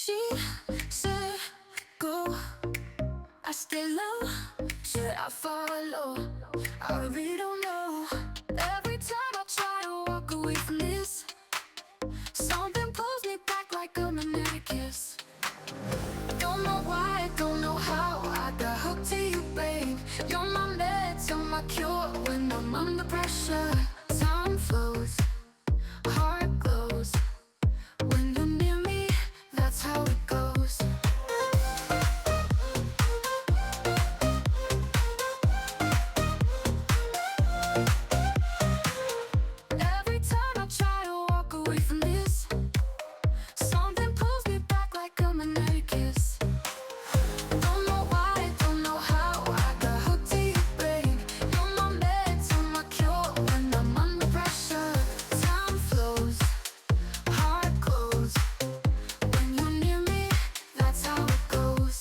She said go, I stay low, should I follow? I really don't know. Every time I try to walk away from this, something pulls me back like a magnetic kiss. Don't know why, don't know how, I got hooked to you, babe. You're my meds, you're my cure when I'm under pressure. Time flows, heart glows. When you're near me, that's how it goes. Every time I try to walk away from this, something pulls me back like a magnetic kiss. Don't know why, don't know how, I got hooked to you, babe. You're my meds, you're my cure when I'm under pressure. Time flows, heart glows. When you're near me, that's how it goes.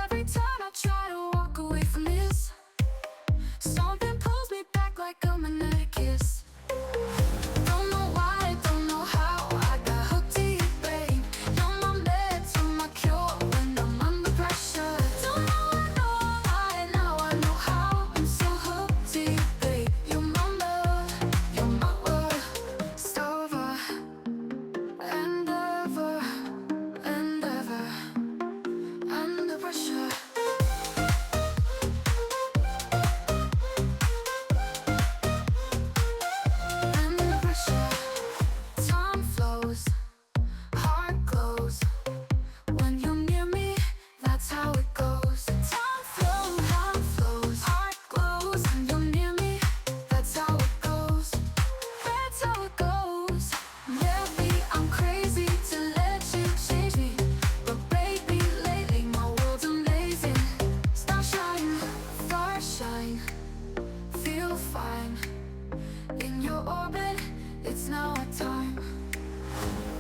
Every time I try to walk away from this, something pulls me back like a magnetic kiss. Don't know why, don't know how, I got hooked to you, babe. You're my meds, you're my cure when I'm under pressure. Don't know why, now I know how, I'm so hooked to you, babe. You're my love, you're my world. It's over and ever and ever under pressure. Under pressure. Time flows, heart glows. When you're near me, that's how it goes. Time flows, heart glows. When you're near me, that's how it goes. That's how it goes. Maybe I'm crazy to let you change me, but baby, lately my world's amazing. Starshine, starshine, feel fine. In your orbit, it's now our time.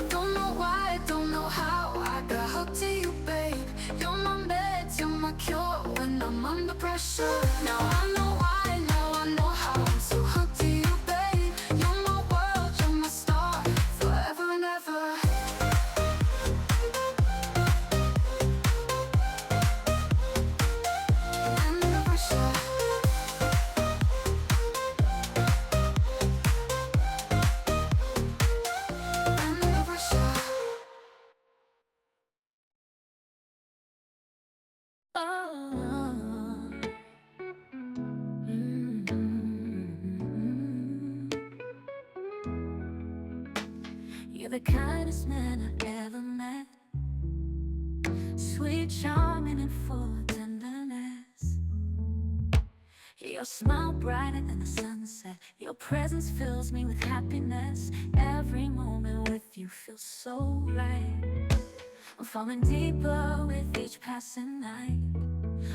Don't know why, don't know how, I got hooked to you, babe. You're my meds, you're my cure when I'm under pressure. Now I know why, now I know how, I'm so hooked to you, babe. You're my world, you're my star, forever and ever. Under pressure. Under pressure. Oh. You're the kindest man I ever met. Sweet, charming, and full of tenderness. Your smile brighter than the sunset. Your presence fills me with happiness. Every moment with you feels so right. I'm falling deeper with each passing night.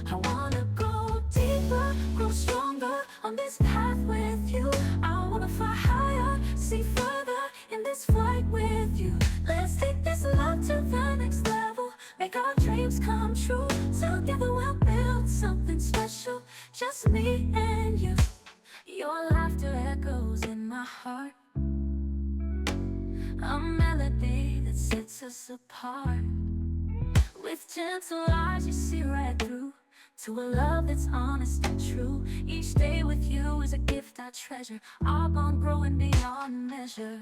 I wanna go deeper, grow stronger on this path with you. I wanna fly higher, see further in this flight with you. Let's take this love to the next level, make our dreams come true. Together we'll build something special, just me and you. Your laughter echoes in my heart, a melody that sets us apart. With gentle eyes you see right through to a love that's honest and true. Each day with you is a gift I treasure, our bond growing beyond measure.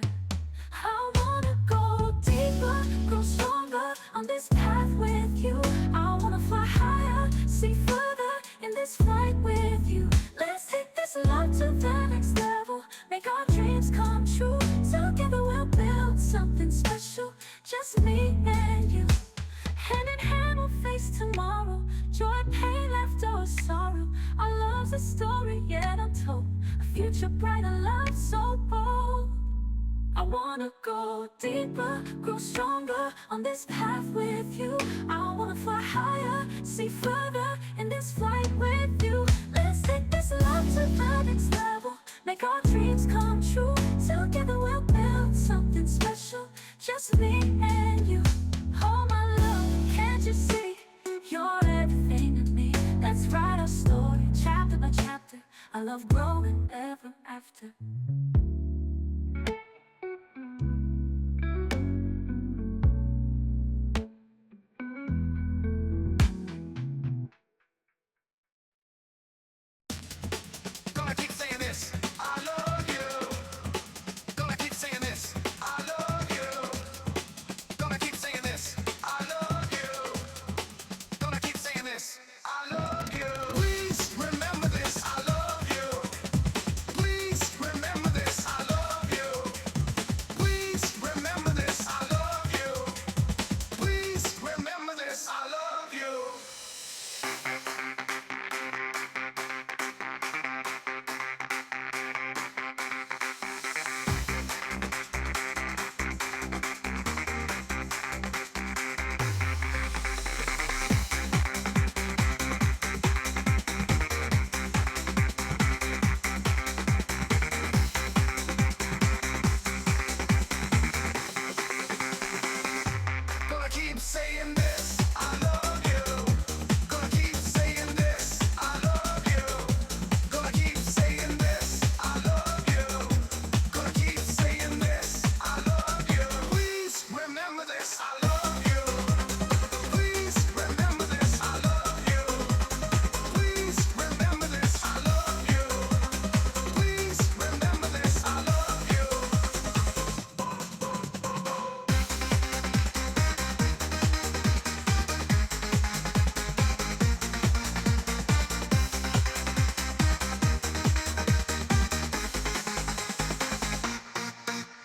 I wanna go deeper, grow stronger on this path with you. I wanna fly higher, see further in this flight with you. Let's take this love to the next level, make our dreams come true. Together we'll build something special, just me and you. Hand in hand we'll face tomorrow, joy, pain, laughter, or sorrow. Our love's a story yet untold, a future brighter, love so bold. I wanna go deeper, grow stronger on this path with you. I wanna fly higher, see further in this flight with you. Let's take this love to the next level, make our dreams come true. Together we'll build something special, just me and you. Oh my love, can't you see? You're everything to me. Let's write our story, chapter by chapter. I love growing ever after. keep saying this, I love you. Gonna keep saying this, I love you. Gonna keep saying this, I love you. Gonna keep saying this, I love you. Please remember this, I love you. Please remember this, I love you. Please remember this, I love you. Please remember this, I love you.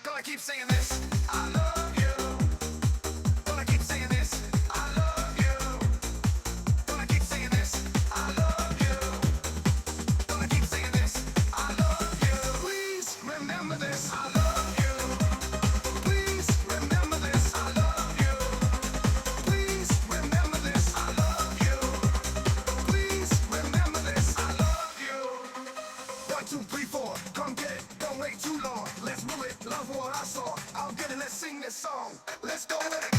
Gonna keep saying this, I love you. Gonna keep saying this, I love you. Gonna keep saying this, I love you. Gonna keep saying this, I love you. Please remember this, I love you. Please remember this, I love you. Please remember this, I love you. Please remember this, I love you. 1, 2, 3, 4, come get it, don't wait too long. Let's move it, love what I saw. I'll get it, let's sing this song. Let's go with it.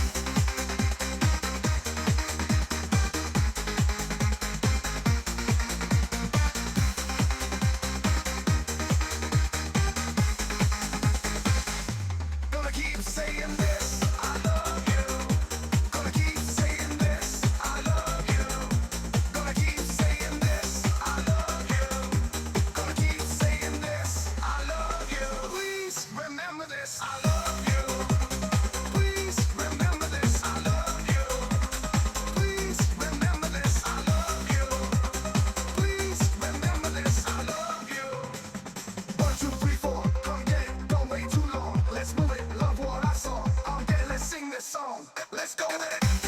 Gonna keep saying this, I love you. Gonna keep saying this, I love you. Gonna keep saying this, I love you. Gonna keep saying this, I love you. Please remember this, I love you. Please remember this, I love you. Please remember this, I love you. Please remember this, I love you. 1, 2, 3, 4, come get it, don't wait too long. Let's move it, love what I saw. I'll get it, let's sing this song. Let's go with it.